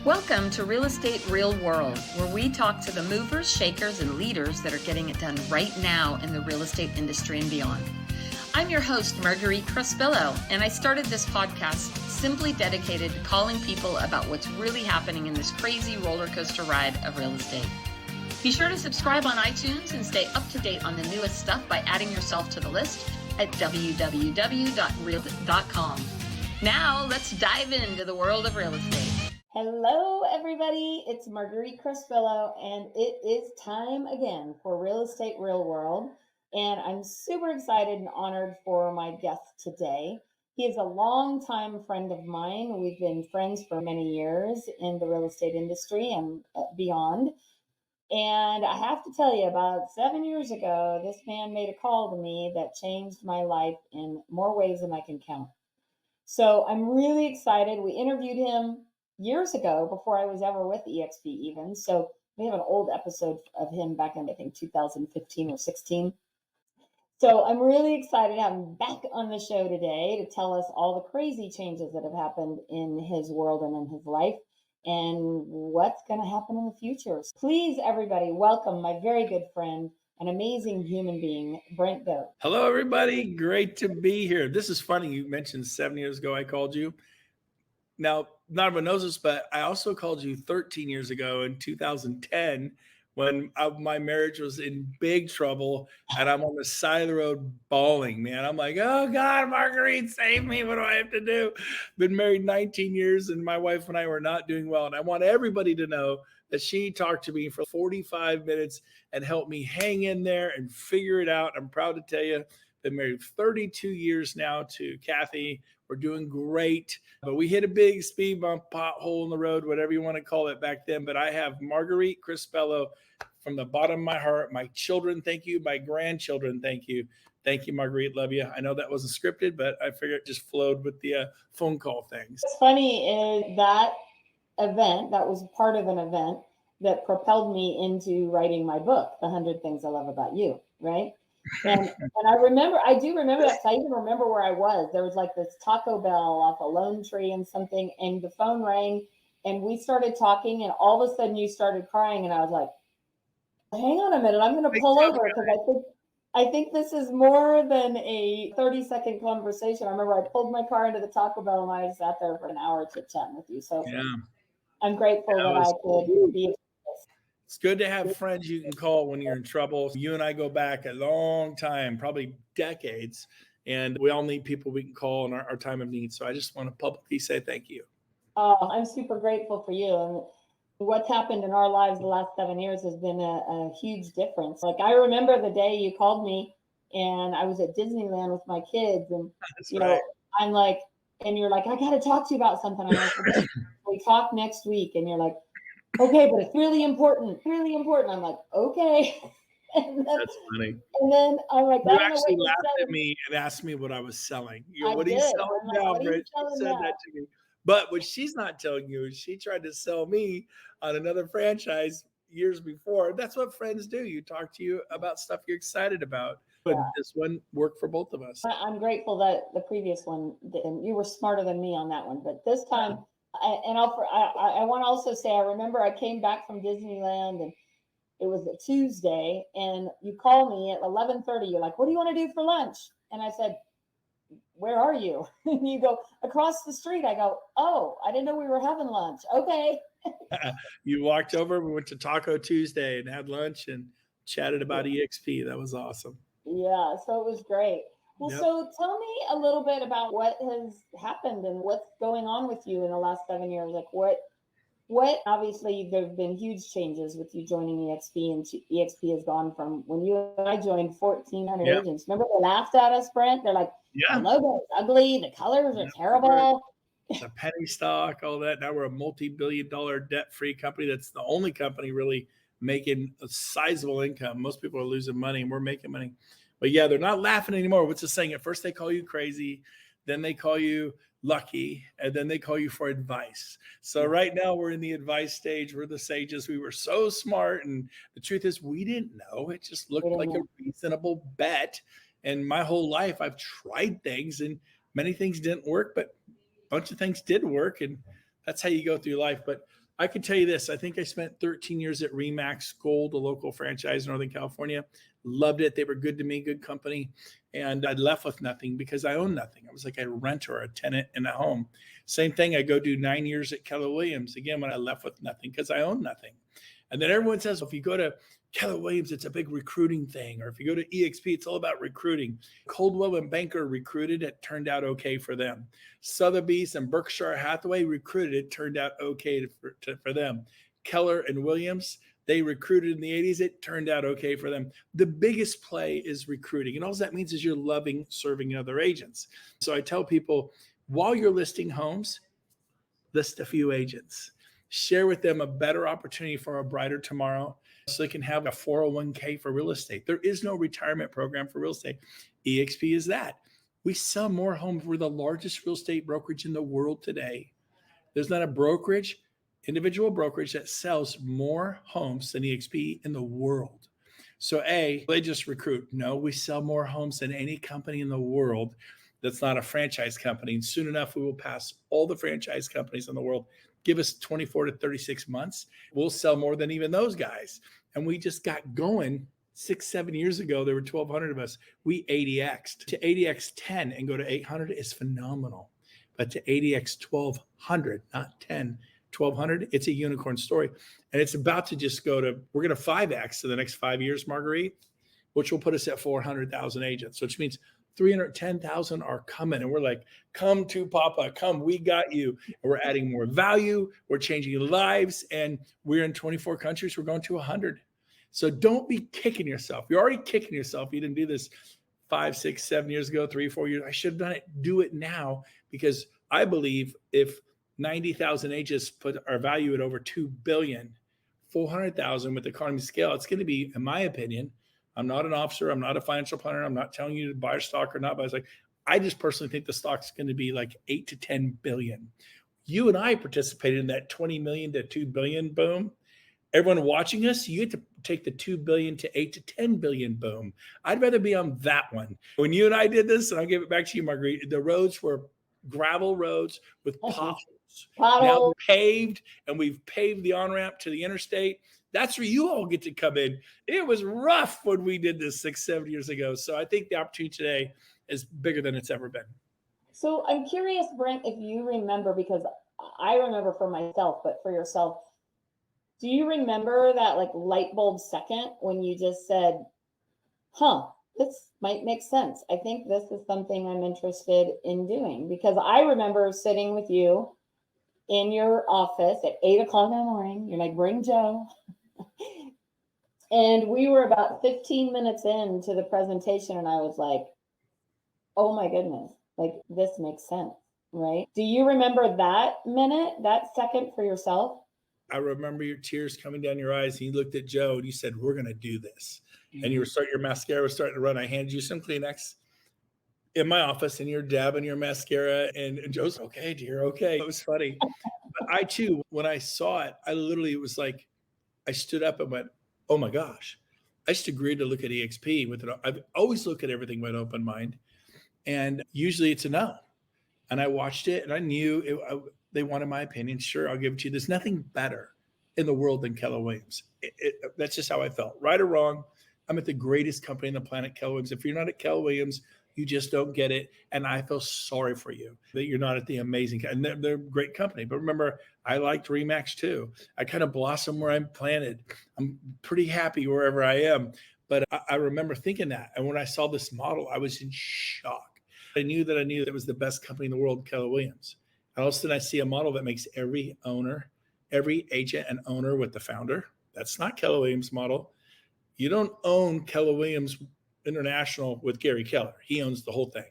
Welcome to Real Estate Real World, where we talk to the movers, shakers, and leaders that are getting it done right now in the real estate industry and beyond. I'm your host, Marguerite Crespillo, and I started this podcast simply dedicated to calling people about what's really happening in this crazy roller coaster ride of real estate. Be sure to subscribe on iTunes and stay up to date on the newest stuff by adding yourself to the list at www.real.com. Now, let's dive into the world of real estate. Hello, everybody. It's Marguerite Crespillo, and it is time again for Real Estate Real World. And I'm super excited and honored for my guest today. He is a longtime friend of mine. We've been friends for many years in the real estate industry and beyond. And I have to tell you, about 7 years ago, this man made a call to me that changed my life in more ways than I can count. So I'm really excited. We interviewed him years ago before I was ever with eXp even. So we have an old episode of him back in, I think, 2015 or 16. So I'm really excited to have him back on the show today to tell us all the crazy changes that have happened in his world and in his life and what's going to happen in the future. So please, everybody, welcome my very good friend, an amazing human being, Brent Gove. Hello, everybody. Great to be here. This is funny. You mentioned 7 years ago I called you. Now, not everyone knows this, but I also called you 13 years ago in 2010 when my marriage was in big trouble and I'm on the side of the road bawling, man. I'm like, oh, God, Marguerite, save me. What do I have to do? Been married 19 years and my wife and I were not doing well. And I want everybody to know that she talked to me for 45 minutes and helped me hang in there and figure it out. I'm proud to tell you, been married 32 years now to Kathy. We're doing great, but we hit a big speed bump, pothole in the road, whatever you want to call it back then. But I have Marguerite Crespillo from the bottom of my heart. My children, thank you. My grandchildren, thank you. Thank you, Marguerite. Love you. I know that wasn't scripted, but I figured it just flowed with the phone call things. What's funny is that event, that was part of an event that propelled me into writing my book, The 100 Things I Love About You, right? And I do remember that. I even remember where I was. There was like this Taco Bell off a Lone Tree and something, and the phone rang, and we started talking, and all of a sudden you started crying, and I was like, hang on a minute, I'm going to pull over because I think this is more than a 30-second conversation. I remember I pulled my car into the Taco Bell, and I sat there for an hour chit-chatting with you. So yeah. I'm grateful that I could be. It's good to have friends you can call when you're in trouble. You and I go back a long time, probably decades, and we all need people we can call in our time of need. So I just want to publicly say thank you. I'm super grateful for you. And what's happened in our lives the last 7 years has been a huge difference. Like, I remember the day you called me and I was at Disneyland with my kids, and I'm like, and you're like, I got to talk to you about something. I'm like, okay, we talk next week, and you're like, okay, but it's really important, really important. I'm like, okay. That's funny. And then I'm like, you actually laughed at me and asked me what I was selling. What are you selling now, Brent? She said that to me. But what she's not telling you is she tried to sell me on another franchise years before. That's what friends do. You talk to you about stuff you're excited about. But this one worked for both of us. I'm grateful that the previous one didn't. You were smarter than me on that one. But this time, I want to also say, I remember I came back from Disneyland, and it was a Tuesday, and you called me at 11:30. You're like, what do you want to do for lunch? And I said, where are you? And you go, across the street. I go, oh, I didn't know we were having lunch. Okay. You walked over. We went to Taco Tuesday and had lunch and chatted about eXp. That was awesome. Yeah, so it was great. Well, So tell me a little bit about what has happened and what's going on with you in the last 7 years. Like what obviously there have been huge changes with you joining eXp, and eXp has gone from when you and I joined 1,400 agents. Remember they laughed at us, Brent? They're like, the logo's ugly, the colors are terrible. The penny stock, all that. Now we're a multi-billion-dollar debt-free company. That's the only company really making a sizable income. Most people are losing money, and we're making money. But yeah, they're not laughing anymore. What's the saying? At first they call you crazy, then they call you lucky, and then they call you for advice. So right now we're in the advice stage. We're the sages. We were so smart, and the truth is we didn't know. It just looked like a reasonable bet. And my whole life I've tried things, and many things didn't work, but a bunch of things did work, and that's how you go through life. But I can tell you this. I think I spent 13 years at Remax Gold, a local franchise in Northern California. Loved it. They were good to me, good company. And I left with nothing because I owned nothing. I was like a renter or a tenant in a home. Same thing. I go do 9 years at Keller Williams. Again, when I left with nothing because I owned nothing. And then everyone says, if you go to Keller Williams, it's a big recruiting thing. Or if you go to eXp, it's all about recruiting. Coldwell and Banker recruited. It turned out okay for them. Sotheby's and Berkshire Hathaway recruited. It turned out okay for them. Keller and Williams, they recruited in the 80s. It turned out okay for them. The biggest play is recruiting. And all that means is you're loving serving other agents. So I tell people, while you're listing homes, list a few agents. Share with them a better opportunity for a brighter tomorrow so they can have a 401k for real estate. There is no retirement program for real estate. eXp is that. We sell more homes. We're the largest real estate brokerage in the world today. There's not a brokerage, individual brokerage that sells more homes than eXp in the world. So they just recruit. No, we sell more homes than any company in the world that's not a franchise company. And soon enough, we will pass all the franchise companies in the world. Give us 24 to 36 months. We'll sell more than even those guys. And we just got going 6-7 years ago. There were 1,200 of us. We 80x'd. To 80x 10 and go to 800 is phenomenal. But to 80x 1,200, not 10, 1,200, it's a unicorn story. And it's about to just go to, we're going to 5x in the next 5 years, Marguerite, which will put us at 400,000 agents, which means 310,000 are coming. And we're like, come to Papa, come, we got you. And we're adding more value. We're changing lives. And we're in 24 countries. We're going to 100. So don't be kicking yourself. You're already kicking yourself. You didn't do this 5, 6, 7 years ago, 3, 4 years. I should have done it. Do it now, because I believe if 90,000 agents put our value at over 2 billion, 400,000 with economy scale, it's going to be, in my opinion, I'm not an officer. I'm not a financial planner. I'm not telling you to buy a stock or not buy a stock. I just personally think the stock's going to be like 8 to 10 billion. You and I participated in that 20 million to 2 billion boom. Everyone watching us, you get to take the 2 billion to 8 to 10 billion boom. I'd rather be on that one. When you and I did this, and I'll give it back to you, Marguerite, the roads were gravel roads with potholes. Now we're paved, and we've paved the on-ramp to the interstate. That's where you all get to come in. It was rough when we did this 6-7 years ago. So I think the opportunity today is bigger than it's ever been. So I'm curious, Brent, if you remember, because I remember for myself, but for yourself, do you remember that like light bulb second when you just said, this might make sense. I think this is something I'm interested in doing? Because I remember sitting with you in your office at 8 o'clock in the morning. You're like, bring Joe. And we were about 15 minutes into the presentation, and I was like, oh my goodness, like this makes sense, right? Do you remember that minute, that second for yourself? I remember your tears coming down your eyes, and you looked at Joe and you said, we're going to do this. Mm-hmm. And your mascara was starting to run. I handed you some Kleenex in my office, and you're dabbing your mascara, and Joe's okay, dear, okay. It was funny. But I too, when I saw it, it was like, I stood up and went, oh my gosh. I just agreed to look at eXp with it. I've always looked at everything with an open mind. And usually it's a no. And I watched it, and I knew they wanted my opinion. Sure, I'll give it to you. There's nothing better in the world than Keller Williams. That's just how I felt. Right or wrong, I'm at the greatest company on the planet, Keller Williams. If you're not at Keller Williams, you just don't get it. And I feel sorry for you that you're not at the amazing, and they're a great company. But remember, I liked Remax too. I kind of blossom where I'm planted. I'm pretty happy wherever I am. But I remember thinking that. And when I saw this model, I was in shock. I knew that it was the best company in the world, Keller Williams. And all of a sudden I see a model that makes every agent and owner with the founder. That's not Keller Williams' model. You don't own Keller Williams International with Gary Keller. He owns the whole thing.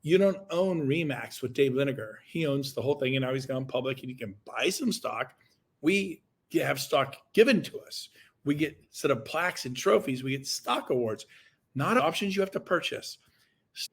You don't own Remax with Dave Liniger. He owns the whole thing, and now he's gone public, and you can buy some stock. We have stock given to us. We get set of plaques and trophies. We get stock awards, not options you have to purchase.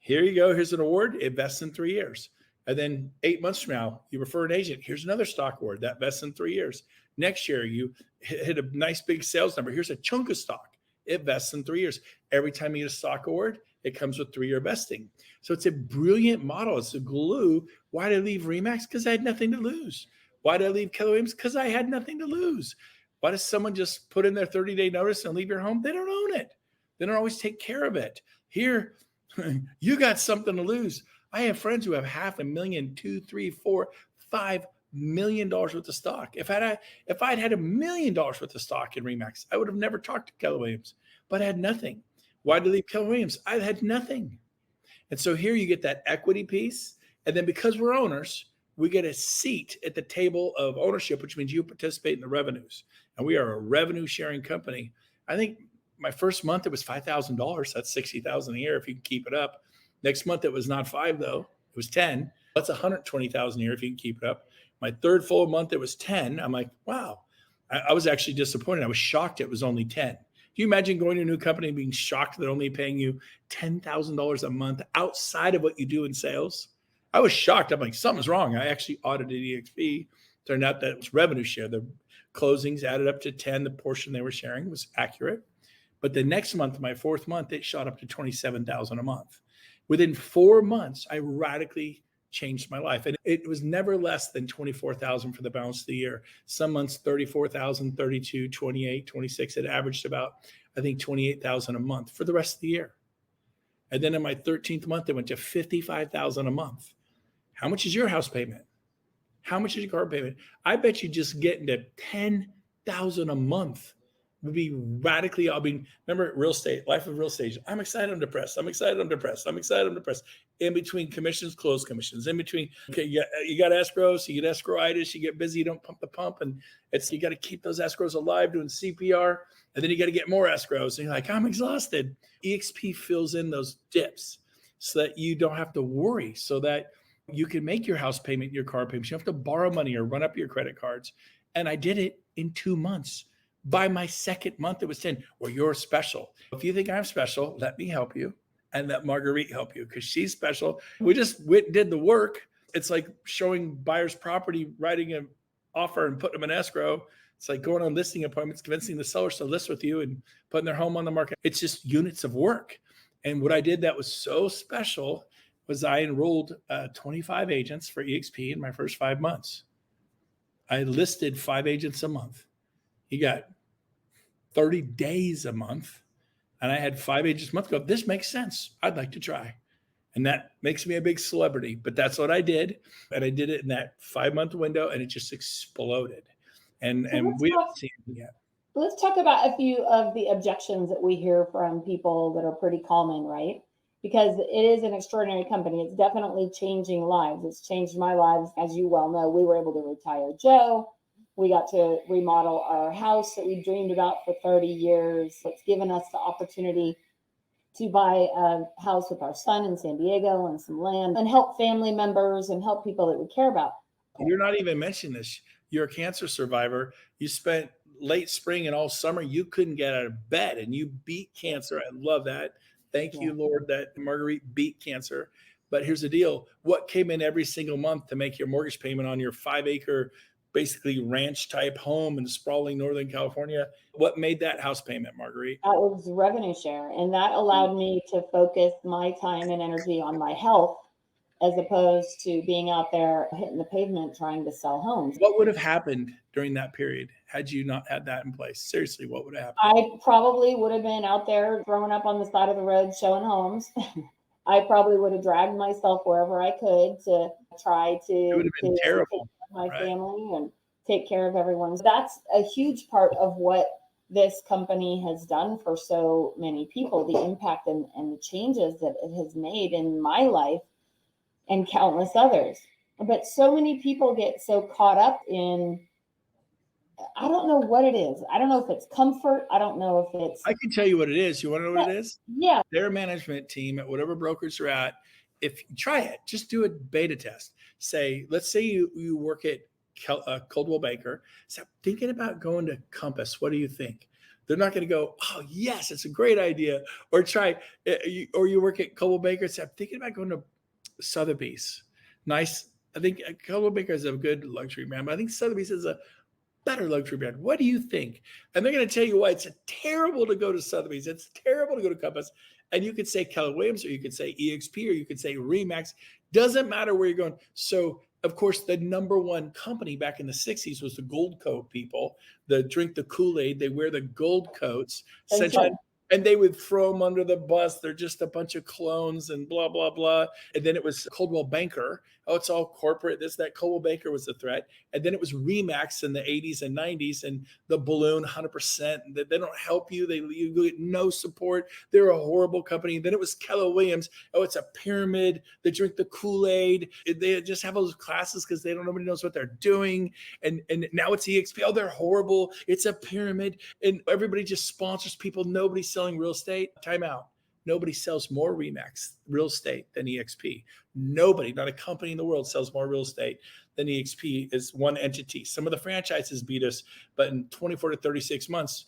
Here you go. Here's an award. It vests in 3 years. And then 8 months from now, you refer an agent. Here's another stock award that vests in 3 years. Next year, you hit a nice big sales number. Here's a chunk of stock. It vests in 3 years. Every time you get a stock award, it comes with 3-year vesting. So it's a brilliant model. It's a glue. Why did I leave Remax? Because I had nothing to lose. Why did I leave Keller Williams? Because I had nothing to lose. Why does someone just put in their 30-day notice and leave your home? They don't own it. They don't always take care of it. Here, you got something to lose. I have friends who have $500,000, $2, $3, $4, $5 million worth of stock. If I'd had $1 million worth of stock in RE/MAX, I would have never talked to Keller Williams, but I had nothing. Why did I leave Keller Williams? I had nothing. And so here you get that equity piece. And then because we're owners, we get a seat at the table of ownership, which means you participate in the revenues. And we are a revenue sharing company. I think my first month, it was $5,000. That's $60,000 a year if you can keep it up. Next month, it was not 5 though. It was 10. That's $120,000 a year if you can keep it up. My third full month, it was 10. I'm like, wow. I was actually disappointed. I was shocked it was only 10. Do you imagine going to a new company and being shocked they're only paying you $10,000 a month outside of what you do in sales? I was shocked. I'm like, something's wrong. I actually audited eXp. Turned out that it was revenue share. The closings added up to 10. The portion they were sharing was accurate. But the next month, my fourth month, it shot up to $27,000 a month. Within 4 months, I radically changed my life. And it was never less than $24,000 for the balance of the year. Some months, $34,000, $32,000, $28,000, $26,000. It averaged about, I think, $28,000 a month for the rest of the year. And then in my 13th month, it went to $55,000 a month. How much is your house payment? How much is your car payment? I bet you just getting to $10,000 a month would be radically. Remember real estate, life of real estate. I'm excited, I'm depressed. I'm excited, I'm depressed. I'm excited, I'm depressed. In between commissions, close commissions. In between, okay, you got escrows, you get escrowitis, you get busy, you don't pump the pump. And you got to keep those escrows alive doing CPR. And then you got to get more escrows. And you're like, I'm exhausted. eXp fills in those dips so that you don't have to worry, so that you can make your house payment, your car payment. You don't have to borrow money or run up your credit cards. And I did it in 2 months. By my second month, it was 10. Well, you're special. If you think I'm special, let me help you and let Marguerite help you because she's special. We just did the work. It's like showing buyers property, writing an offer and putting them in escrow. It's like going on listing appointments, convincing the sellers to list with you and putting their home on the market. It's just units of work. And what I did that was so special was I enrolled 25 agents for eXp in my first 5 months. I listed 5 agents a month. You got 30 days a month. And I had 5 agents a month go, this makes sense. I'd like to try. And that makes me a big celebrity. But that's what I did. And I did it in that 5-month window and it just exploded. And we haven't seen it yet. Let's talk about a few of the objections that we hear from people that are pretty common, right? Because it is an extraordinary company. It's definitely changing lives. It's changed my lives. As you well know, we were able to retire Joe. We got to remodel our house that we dreamed about for 30 years. It's given us the opportunity to buy a house with our son in San Diego and some land and help family members and help people that we care about. You're not even mentioning this. You're a cancer survivor. You spent late spring and all summer. You couldn't get out of bed and you beat cancer. I love that. Thank you, Lord, that Marguerite beat cancer. But here's the deal. What came in every single month to make your mortgage payment on your 5-acre, basically ranch type home in sprawling Northern California? What made that house payment, Marguerite? That was revenue share. And that allowed me to focus my time and energy on my health as opposed to being out there hitting the pavement trying to sell homes. What would have happened during that period had you not had that in place? Seriously, what would have happened? I probably would have been out there throwing up on the side of the road showing homes. I probably would have dragged myself wherever I could to try to, it would have been terrible. My family and take care of everyone. That's a huge part of what this company has done for so many people, the impact and the changes that it has made in my life and countless others. But so many people get so caught up in, I don't know what it is. I don't know if it's comfort. I don't know if it's. I can tell you what it is. You want to know what it is? Yeah. Their management team at whatever brokers are at, if you try it, just do a beta test. Let's say you work at Coldwell Banker. So thinking about going to Compass, what do you think? They're not going to go, oh, yes, it's a great idea. Or you work at Coldwell Banker and say, I'm thinking about going to Sotheby's. Nice. I think Coldwell Banker is a good luxury brand, but I think Sotheby's is a better luxury brand. What do you think? And they're going to tell you why it's terrible to go to Sotheby's. It's terrible to go to Compass. And you could say Keller Williams, or you could say eXp, or you could say RE/MAX. Doesn't matter where you're going. So Of course, the number one company back in the 60s was the Gold Coat people, the drink the Kool-Aid. They wear the gold coats. And they would throw them under the bus. They're just a bunch of clones and blah, blah, blah. And then it was Coldwell Banker. Oh, it's all corporate. This, that. Coldwell Banker was the threat. And then it was Remax in the 80s and 90s and the balloon 100%. They don't help you. You get no support. They're a horrible company. Then it was Keller Williams. Oh, it's a pyramid. They drink the Kool-Aid. They just have those classes because nobody knows what they're doing. And now it's eXp. Oh, they're horrible. It's a pyramid. And everybody just sponsors people. Nobody's selling real estate. Time out. Nobody sells more Remax real estate than eXp. Nobody, not a company in the world, sells more real estate than eXp is one entity. Some of the franchises beat us, but in 24 to 36 months,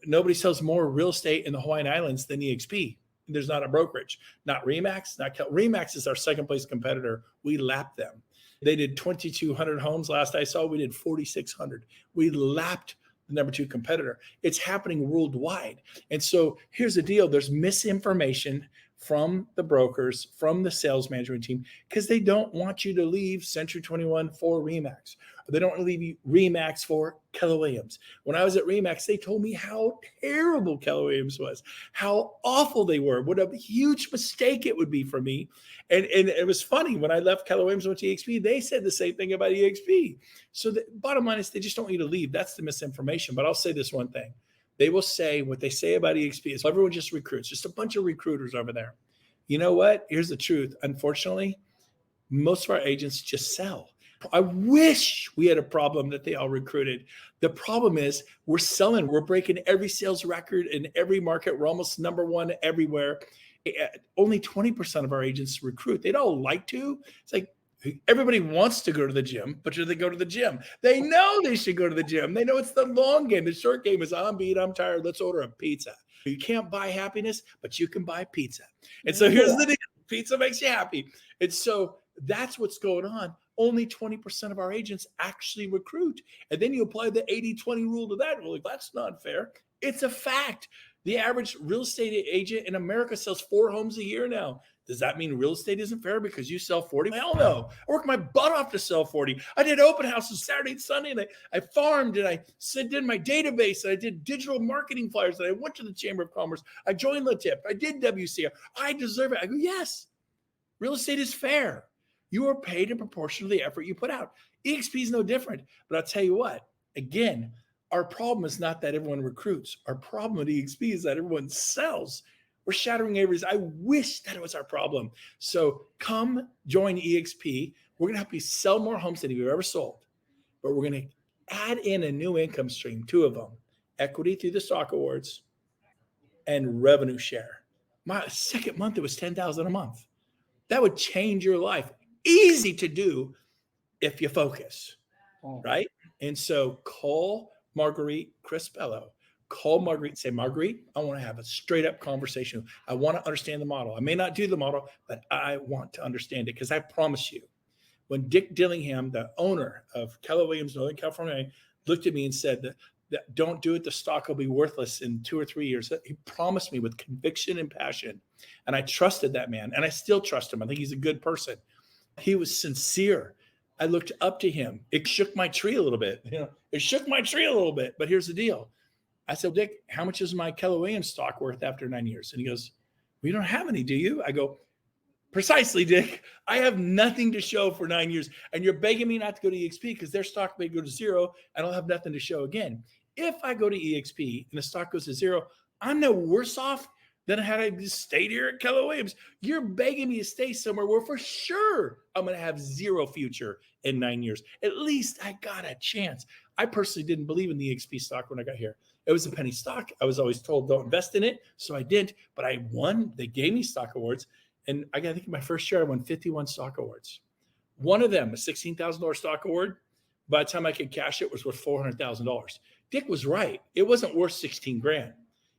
nobody sells more real estate in the Hawaiian Islands than eXp. There's not a brokerage, not Remax, Remax is our second place competitor. We lapped them. They did 2,200 homes last I saw. We did 4,600. We lapped the number two competitor. It's happening worldwide. And so here's the deal. There's misinformation from the brokers, from the sales management team, because they don't want you to leave Century 21 for Remax. They don't want to leave you Remax for Keller Williams. When I was at Remax, they told me how terrible Keller Williams was, how awful they were, what a huge mistake it would be for me. And it was funny, when I left Keller Williams and went to eXp, they said the same thing about eXp. So the bottom line is they just don't want you to leave. That's the misinformation. But I'll say this one thing. They will say what they say about eXp is everyone just recruits, just a bunch of recruiters over there. You know what? Here's the truth. Unfortunately, most of our agents just sell. I wish we had a problem that they all recruited. The problem is we're selling. We're breaking every sales record in every market. We're almost number one everywhere. Only 20% of our agents recruit. They'd all like to. It's like everybody wants to go to the gym, but should they go to the gym? They know they should go to the gym. They know it's the long game. The short game is I'm beat, I'm tired. Let's order a pizza. You can't buy happiness, but you can buy pizza. And so here's the deal. Pizza makes you happy. And so that's what's going on. Only 20% of our agents actually recruit. And then you apply the 80-20 rule to that. Well, that's not fair. It's a fact. The average real estate agent in America sells 4 homes a year now. Does that mean real estate isn't fair because you sell 40? Hell no. I worked my butt off to sell 40. I did open houses Saturday and Sunday, and I farmed, and I did my database, and I did digital marketing flyers, and I went to the Chamber of Commerce. I joined LaTip. I did WCR. I deserve it. I go, yes, real estate is fair. You are paid in proportion to the effort you put out. eXp is no different. But I'll tell you what, again, our problem is not that everyone recruits. Our problem with eXp is that everyone sells. We're shattering areas. I wish that was our problem. So come join eXp. We're going to help you sell more homes than you've ever sold. But we're going to add in a new income stream, 2 of them, equity through the stock awards and revenue share. My second month, it was $10,000 a month. That would change your life. Easy to do if you focus, right? And so call Marguerite Crespillo. Call Marguerite, say, Marguerite, I want to have a straight up conversation. I want to understand the model. I may not do the model, but I want to understand it, because I promise you, when Dick Dillingham, the owner of Keller Williams, Northern California, looked at me and said that don't do it, the stock will be worthless in 2 or 3 years. He promised me with conviction and passion. And I trusted that man, and I still trust him. I think he's a good person. He was sincere. I looked up to him. It shook my tree a little bit. It shook my tree a little bit. But here's the deal. I said, Dick, how much is my Keller Williams stock worth after 9 years? And he goes, well, you don't have any, do you? I go, precisely, Dick. I have nothing to show for 9 years. And you're begging me not to go to eXp because their stock may go to 0 and I'll have nothing to show again. If I go to eXp and the stock goes to 0, I'm no worse off than had I just stayed here at Keller Williams. You're begging me to stay somewhere where for sure I'm going to have 0 future in 9 years. At least I got a chance. I personally didn't believe in the eXp stock when I got here. It was a penny stock. I was always told don't invest in it. So I didn't, but I won. They gave me stock awards. And I think in my first year, I won 51 stock awards. One of them, a $16,000 stock award, by the time I could cash it, was worth $400,000. Dick was right. It wasn't worth 16 grand.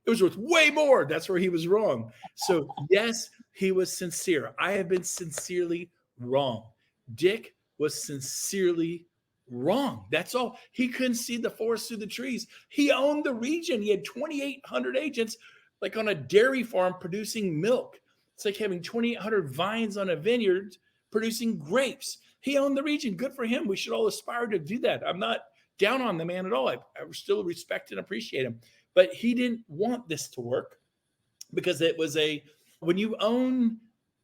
It was worth way more. That's where he was wrong. So yes, he was sincere. I have been sincerely wrong. Dick was sincerely wrong. That's all. He couldn't see the forest through the trees. He owned the region. He had 2,800 agents, like on a dairy farm producing milk. It's like having 2,800 vines on a vineyard producing grapes. He owned the region. Good for him. We should all aspire to do that. I'm not down on the man at all. I still respect and appreciate him. But he didn't want this to work because it was when you own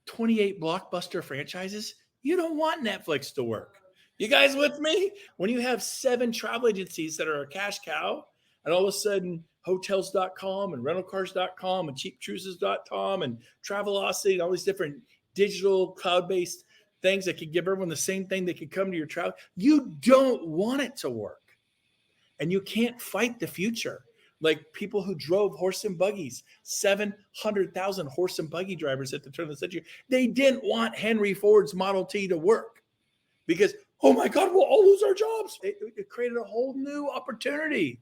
28 blockbuster franchises, you don't want Netflix to work. You guys with me? When you have 7 travel agencies that are a cash cow, and all of a sudden hotels.com and rentalcars.com and cheapcruises.com and Travelocity and all these different digital cloud-based things that can give everyone the same thing, they can come to your travel. You don't want it to work. And you can't fight the future. Like people who drove horse and buggies, 700,000 horse and buggy drivers at the turn of the century. They didn't want Henry Ford's Model T to work because, oh my God, we'll all lose our jobs. It created a whole new opportunity.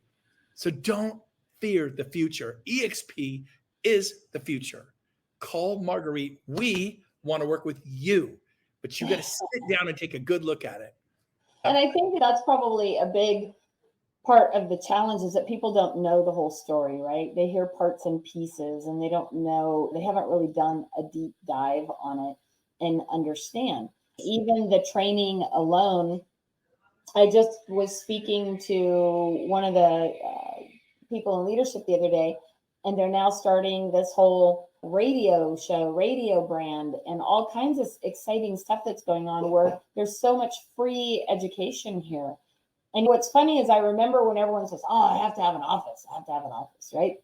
So don't fear the future. eXp is the future. Call Marguerite. We want to work with you, but you got to sit down and take a good look at it. And I think that's probably a big part of the challenge is that people don't know the whole story, right? They hear parts and pieces and they don't know, they haven't really done a deep dive on it and understand. Even the training alone, I just was speaking to one of the people in leadership the other day, and they're now starting this whole radio show, radio brand, and all kinds of exciting stuff that's going on where there's so much free education here. And what's funny is I remember when everyone says, oh, I have to have an office. I have to have an office, right?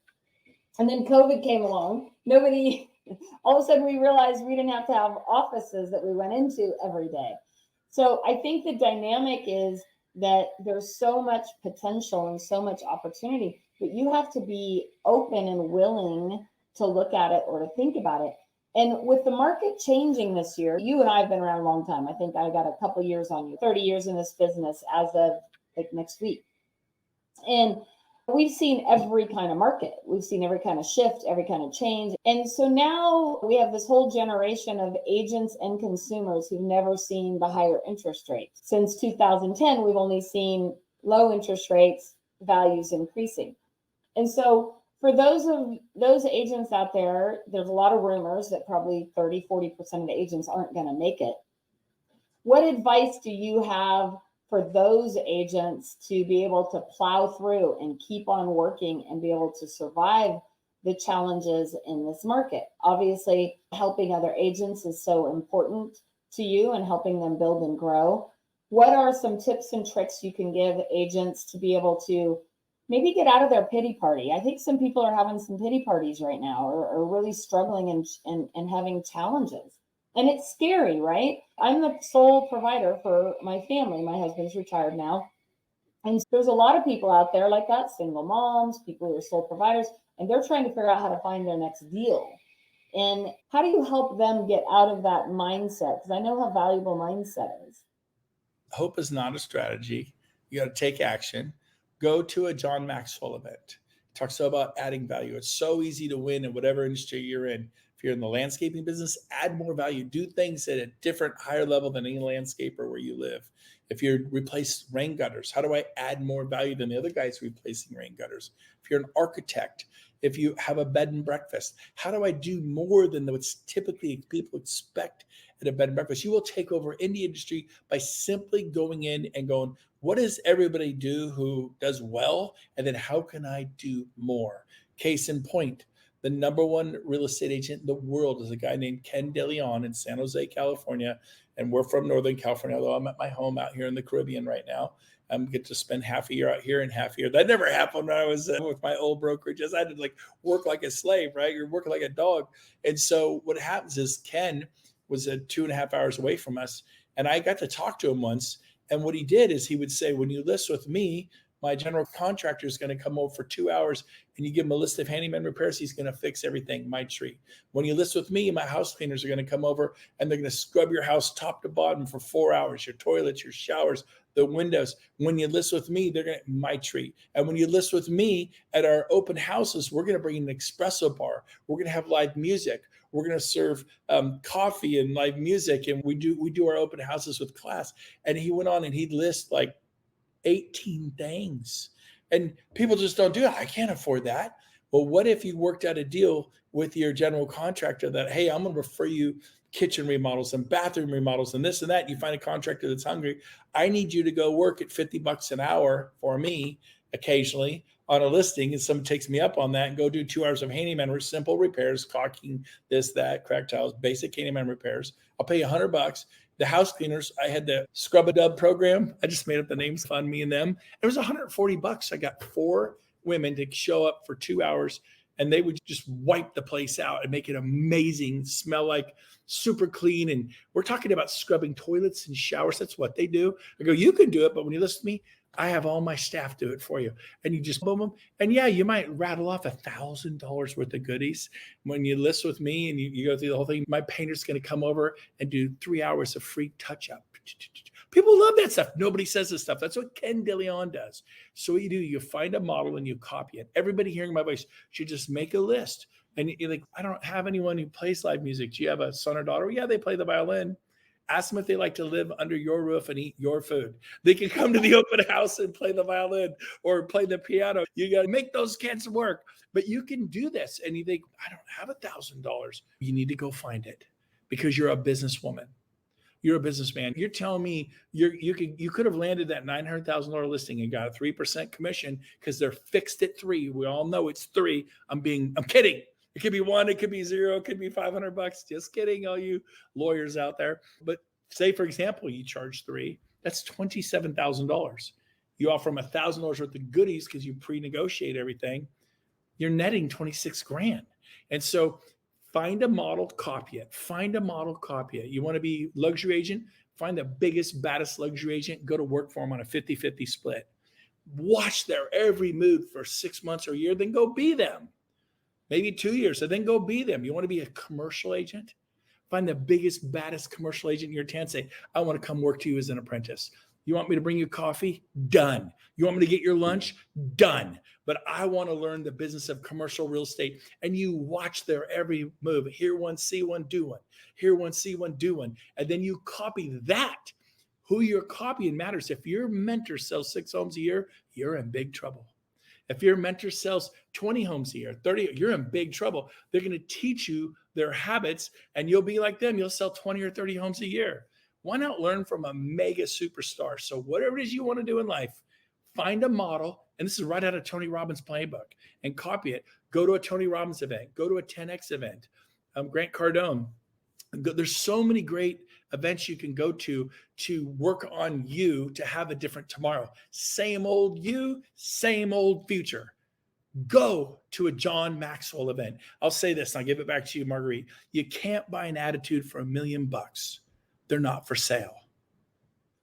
And then COVID came along. All of a sudden we realized we didn't have to have offices that we went into every day. So I think the dynamic is that there's so much potential and so much opportunity, but you have to be open and willing to look at it or to think about it. And with the market changing this year, you and I have been around a long time. I think I got a couple years on you, 30 years in this business as of like next week. And we've seen every kind of market. We've seen every kind of shift, every kind of change. And so now we have this whole generation of agents and consumers who've never seen the higher interest rates. Since 2010, we've only seen low interest rates, values increasing. And so for those agents out there, there's a lot of rumors that probably 30, 40% of the agents aren't going to make it. What advice do you have for those agents to be able to plow through and keep on working and be able to survive the challenges in this market? Obviously, helping other agents is so important to you and helping them build and grow. What are some tips and tricks you can give agents to be able to maybe get out of their pity party? I think some people are having some pity parties right now or really struggling and having challenges. And it's scary, right? I'm the sole provider for my family. My husband's retired now. And there's a lot of people out there like that, single moms, people who are sole providers, and they're trying to figure out how to find their next deal. And how do you help them get out of that mindset? Because I know how valuable mindset is. Hope is not a strategy. You got to take action. Go to a John Maxwell event. He talks about adding value. It's so easy to win in whatever industry you're in. If you're in the landscaping business, add more value. Do things at a different, higher level than any landscaper where you live. If you replace rain gutters, how do I add more value than the other guys replacing rain gutters? If you're an architect, if you have a bed and breakfast, how do I do more than what's typically people expect at a bed and breakfast? You will take over any industry by simply going in and going, what does everybody do who does well? And then how can I do more? Case in point, the number one real estate agent in the world is a guy named Ken DeLeon in San Jose, California. And we're from Northern California, although I'm at my home out here in the Caribbean right now. I get to spend half a year out here and half a year. That never happened when I was with my old brokerages. I had to work like a slave, right? You're working like a dog. And so what happens is Ken was 2.5 hours away from us. And I got to talk to him once. And what he did is he would say, when you list with me, my general contractor is going to come over for 2 hours and you give him a list of handyman repairs. He's going to fix everything, my tree. When you list with me, my house cleaners are going to come over and they're going to scrub your house top to bottom for 4 hours, your toilets, your showers, the windows. When you list with me, they're going to, my tree. And when you list with me at our open houses, we're going to bring an espresso bar. We're going to have live music. We're going to serve coffee and live music. And we do our open houses with class. And he went on and he'd list 18 things. And people just don't do it. I can't afford that. Well, what if you worked out a deal with your general contractor that, hey, I'm going to refer you kitchen remodels and bathroom remodels and this and that. You find a contractor that's hungry. I need you to go work at $50 an hour for me occasionally on a listing, and someone takes me up on that and go do 2 hours of handyman work, simple repairs, caulking, this, that, crack tiles, basic handyman repairs. I'll pay you $100. The house cleaners, I had the Scrub a Dub program. I just made up the names, fun, me and them. It was $140. I got 4 women to show up for 2 hours, and they would just wipe the place out and make it amazing, smell like super clean. And we're talking about scrubbing toilets and showers. That's what they do. I go, you can do it, but when you listen to me, I have all my staff do it for you. And you just boom them. And yeah, you might rattle off $1,000 worth of goodies. When you list with me and you go through the whole thing, my painter's going to come over and do 3 hours of free touch up. People love that stuff. Nobody says this stuff. That's what Ken DeLeon does. So what you do, you find a model and you copy it. Everybody hearing my voice should just make a list. And you're like, I don't have anyone who plays live music. Do you have a son or daughter? Yeah, they play the violin. Ask them if they like to live under your roof and eat your food. They can come to the open house and play the violin or play the piano. You got to make those kids work. But you can do this. And you think, I don't have $1,000. You need to go find it because you're a businesswoman. You're a businessman. You're telling me you could have landed that $900,000 listing and got a 3% commission because they're fixed at 3. We all know it's 3. I'm kidding. It could be 1, it could be 0, it could be $500. Just kidding, all you lawyers out there. But say, for example, you charge 3, that's $27,000. You offer them $1,000 worth of goodies because you pre-negotiate everything. You're netting 26 grand. And so find a model, copy it. Find a model, copy it. You want to be luxury agent? Find the biggest, baddest luxury agent. Go to work for them on a 50-50 split. Watch their every move for 6 months or a year, then go be them. Maybe 2 years, and then go be them. You want to be a commercial agent? Find the biggest, baddest commercial agent in your town. Say, I want to come work to you as an apprentice. You want me to bring you coffee? Done. You want me to get your lunch? Done. But I want to learn the business of commercial real estate. And you watch their every move. Hear one, see one, do one. Hear one, see one, do one. And then you copy that. Who you're copying matters. If your mentor sells 6 homes a year, you're in big trouble. If your mentor sells 20 homes a year, 30, you're in big trouble. They're going to teach you their habits and you'll be like them. You'll sell 20 or 30 homes a year. Why not learn from a mega superstar? So whatever it is you want to do in life, find a model. And this is right out of Tony Robbins' playbook and copy it. Go to a Tony Robbins event. Go to a 10X event. Grant Cardone. There's so many great events you can go to work on you to have a different tomorrow. Same old you, same old future. Go to a John Maxwell event. I'll say this, and I'll give it back to you, Marguerite. You can't buy an attitude for $1 million. They're not for sale.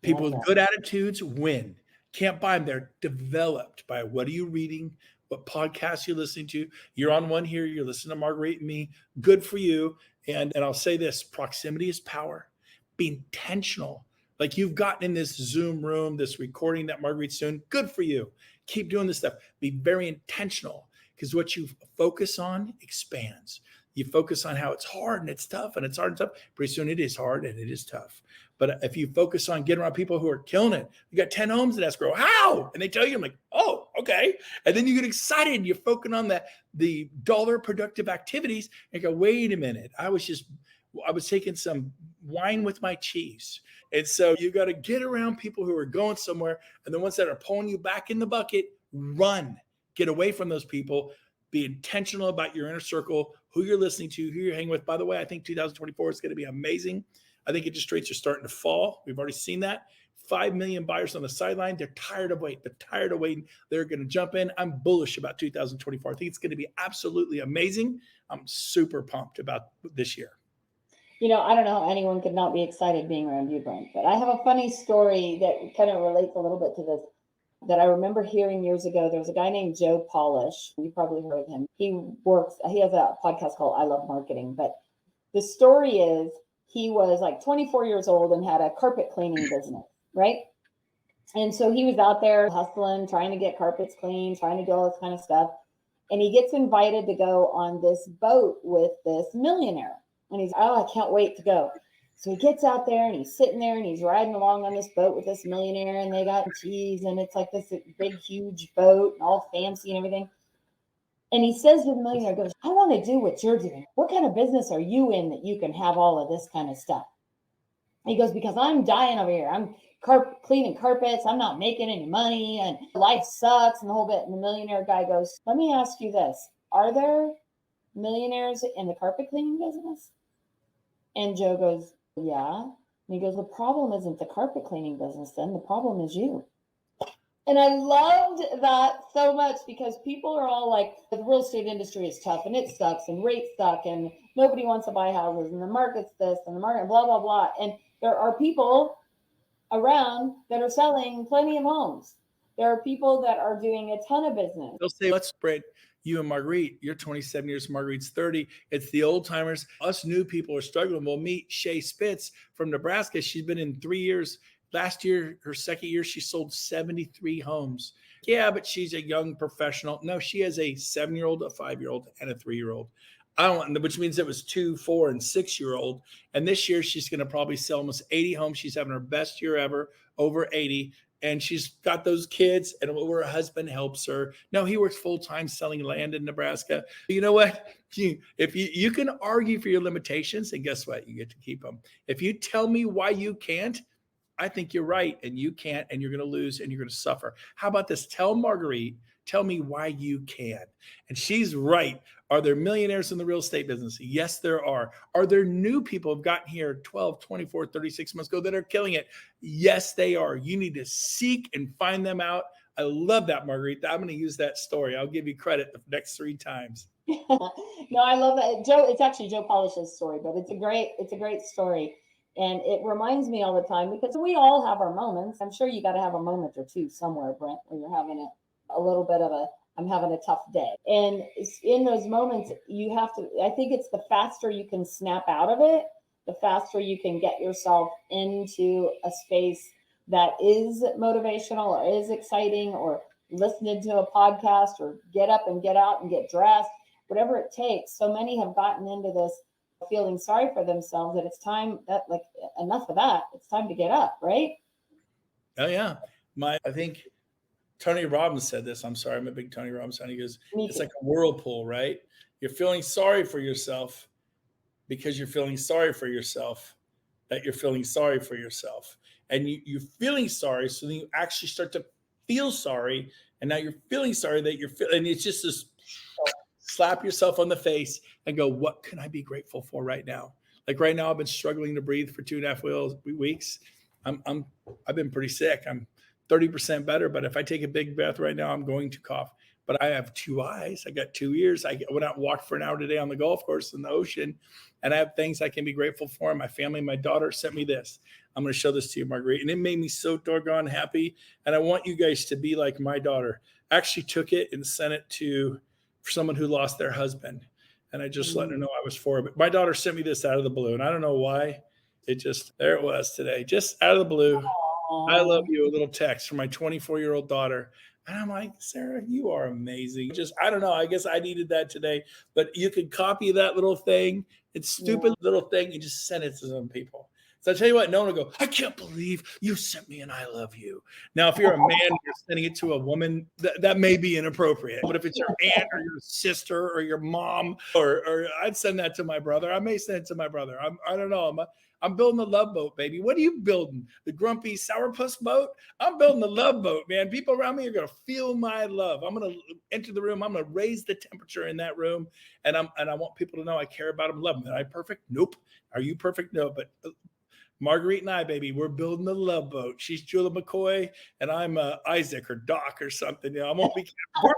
People with good attitudes win. Can't buy them. They're developed by what are you reading, what podcasts you're listening to. You're on one here. You're listening to Marguerite and me. Good for you. And I'll say this, proximity is power. Be intentional. Like you've gotten in this Zoom room, this recording that Marguerite's doing. Good for you. Keep doing this stuff. Be very intentional because what you focus on expands. You focus on how it's hard and it's tough and it's hard and tough. Pretty soon it is hard and it is tough. But if you focus on getting around people who are killing it, you got 10 homes that escrow. How? And they tell you, I'm like, oh, okay. And then you get excited. You're focusing on the dollar productive activities and go, wait a minute. I was taking some wine with my cheese. And so you got to get around people who are going somewhere. And the ones that are pulling you back in the bucket, run. Get away from those people. Be intentional about your inner circle, who you're listening to, who you're hanging with. By the way, I think 2024 is going to be amazing. I think interest rates are starting to fall. We've already seen that. 5 million buyers on the sideline. They're tired of waiting. They're tired of waiting. They're going to jump in. I'm bullish about 2024. I think it's going to be absolutely amazing. I'm super pumped about this year. You know, I don't know how anyone could not be excited being around you, Brent, but I have a funny story that kind of relates a little bit to this that I remember hearing years ago. There was a guy named Joe Polish. You probably heard of him. He has a podcast called I Love Marketing, but the story is he was like 24 years old and had a carpet cleaning business, right? And so he was out there hustling, trying to get carpets clean, trying to do all this kind of stuff. And he gets invited to go on this boat with this millionaire. And he's, oh, I can't wait to go. So he gets out there and he's sitting there and he's riding along on this boat with this millionaire and they got cheese and it's like this big, huge boat and all fancy and everything. And he says to the millionaire, goes, I want to do what you're doing. What kind of business are you in that you can have all of this kind of stuff? He goes, because I'm dying over here. I'm cleaning carpets. I'm not making any money and life sucks and the whole bit. And the millionaire guy goes, let me ask you this. Are there millionaires in the carpet cleaning business? And Joe goes, yeah. And he goes, the problem isn't the carpet cleaning business then. The problem is you. And I loved that so much because people are all like, the real estate industry is tough and it sucks and rates suck and nobody wants to buy houses and the market's this and the market, blah, blah, blah. And there are people around that are selling plenty of homes. There are people that are doing a ton of business. They'll say, let's spread you and Marguerite. You're 27 years, Marguerite's 30. It's the old timers. Us new people are struggling. We'll meet Shay Spitz from Nebraska. She's been in 3 years. Last year, her second year, she sold 73 homes. Yeah, but she's a young professional. No, she has a 7-year-old, a 5-year-old, and a 3-year-old. Which means it was 2, 4, and 6-year-old. And this year, she's going to probably sell almost 80 homes. She's having her best year ever, over 80. And she's got those kids, and her husband helps her. No, he works full-time selling land in Nebraska. You know what? If you can argue for your limitations, and guess what? You get to keep them. If you tell me why you can't, I think you're right, and you can't, and you're going to lose, and you're going to suffer. How about this? Tell Marguerite, tell me why you can. And she's right. Are there millionaires in the real estate business? Yes, there are. Are there new people who've gotten here 12, 24, 36 months ago that are killing it? Yes, they are. You need to seek and find them out. I love that, Marguerite. I'm going to use that story. I'll give you credit the next 3 times. No, I love that. Joe, it's actually Joe Polish's story, but it's a great story. And it reminds me all the time because we all have our moments. I'm sure you got to have a moment or two somewhere, Brent, when you're having a little bit of I'm having a tough day. And in those moments, you have to, I think it's the faster you can snap out of it, the faster you can get yourself into a space that is motivational or is exciting, or listening to a podcast, or get up and get out and get dressed, whatever it takes. So many have gotten into this feeling sorry for themselves that it's time that, like, enough of that. It's time to get up, right? Oh yeah. I think Tony Robbins said this. I'm sorry, I'm a big Tony Robbins fan. He goes, it's like a whirlpool, right? You're feeling sorry for yourself because you're feeling sorry for yourself, that you're feeling sorry for yourself. And you're feeling sorry, so then you actually start to feel sorry. And now you're feeling sorry that and it's just this slap yourself on the face and go, what can I be grateful for right now? Like right now, I've been struggling to breathe for 2.5 weeks. I've been pretty sick. I'm 30% better, but if I take a big breath right now, I'm going to cough. But I have 2 eyes. I got 2 ears. I went out and walked for an hour today on the golf course in the ocean, and I have things I can be grateful for. My family, my daughter sent me this. I'm going to show this to you, Marguerite. And it made me so doggone happy. And I want you guys to be like my daughter. I actually took it and sent it to someone who lost their husband. And I just let her know I was for it. But my daughter sent me this out of the blue. And I don't know why. There it was today. Just out of the blue. Aww. I love you. A little text from my 24-year-old daughter. And I'm like, Sarah, you are amazing. I don't know. I guess I needed that today. But you can copy that little thing. It's stupid little thing. You just send it to some people. So I tell you what, no one will go, I can't believe you sent me an I love you. Now, if you're a man, you're sending it to a woman, that may be inappropriate. But if it's your aunt or your sister or your mom, or I'd send that to my brother. I may send it to my brother. I don't know. I'm building the love boat, baby. What are you building? The grumpy sourpuss boat? I'm building the love boat, man. People around me are going to feel my love. I'm going to enter the room. I'm going to raise the temperature in that room. And I want people to know I care about them, love them. Am I perfect? Nope. Are you perfect? No. But Marguerite and I, baby, we're building the love boat. She's Julia McCoy, and I'm Isaac or Doc or something. You know, we're building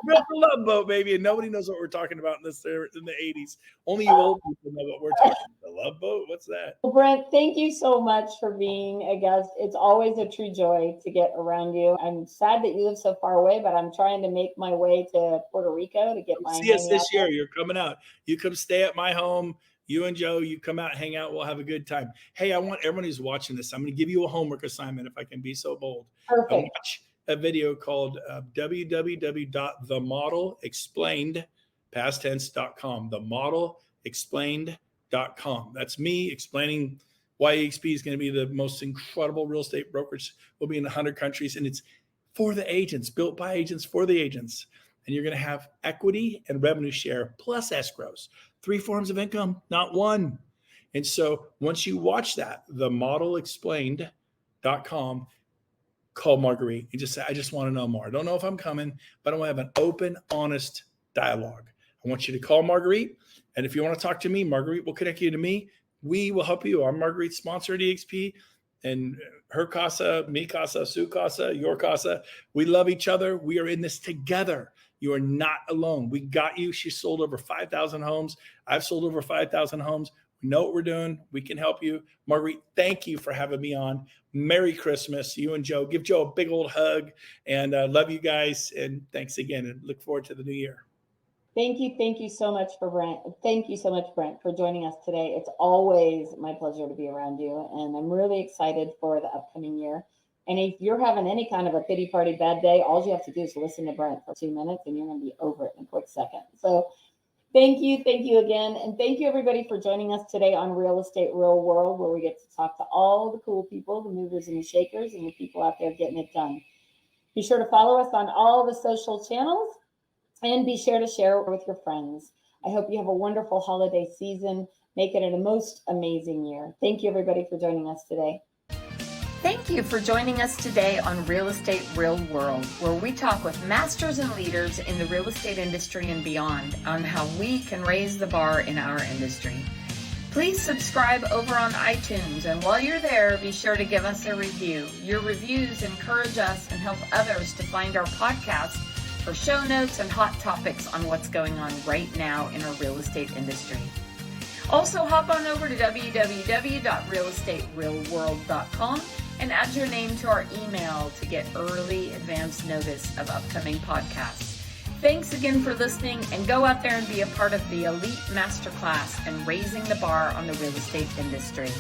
the love boat, baby, and nobody knows what we're talking about in the 80s. Only you old people know what we're talking about. The love boat? What's that? Well, Brent, thank you so much for being a guest. It's always a true joy to get around you. I'm sad that you live so far away, but I'm trying to make my way to Puerto Rico to get my see us this year. You're coming out. You come stay at my home. You and Joe, you come out, hang out. We'll have a good time. Hey, I want everyone who's watching this, I'm going to give you a homework assignment if I can be so bold. Perfect. Watch a video called www.themodelexplained, past tense.com. Themodelexplained.com. That's me explaining why eXp is going to be the most incredible real estate brokerage. We'll be in 100 countries, and it's for the agents, built by agents, for the agents. and you're going to have equity and revenue share plus escrows. 3 forms of income, not one. And so once you watch that, themodelexplained.com, call Marguerite and just say, I just want to know more. I don't know if I'm coming, but I want to have an open, honest dialogue. I want you to call Marguerite. And if you want to talk to me, Marguerite will connect you to me. We will help you. I'm Marguerite's sponsor at eXp, and her casa, mi casa, su casa, your casa. We love each other. We are in this together. You are not alone. We got you. She sold over 5,000 homes. I've sold over 5,000 homes. We know what we're doing. We can help you. Marguerite, thank you for having me on. Merry Christmas. You and Joe. Give Joe a big old hug, and love you guys. And thanks again, and look forward to the new year. Thank you. Thank you so much for Brent. Thank you so much, Brent, for joining us today. It's always my pleasure to be around you, and I'm really excited for the upcoming year. And if you're having any kind of a pity party bad day, all you have to do is listen to Brent for 2 minutes, and you're going to be over it in a quick second. So thank you again. And thank you, everybody, for joining us today on Real Estate Real World, where we get to talk to all the cool people, the movers and the shakers, and the people out there getting it done. Be sure to follow us on all the social channels, and be sure to share with your friends. I hope you have a wonderful holiday season. Make it a most amazing year. Thank you, everybody, for joining us today. Thank you for joining us today on Real Estate Real World, where we talk with masters and leaders in the real estate industry and beyond on how we can raise the bar in our industry. Please subscribe over on iTunes, and while you're there, be sure to give us a review. Your reviews encourage us and help others to find our podcast for show notes and hot topics on what's going on right now in our real estate industry. Also, hop on over to www.realestaterealworld.com and add your name to our email to get early advance notice of upcoming podcasts. Thanks again for listening, and go out there and be a part of the elite masterclass and raising the bar on the real estate industry.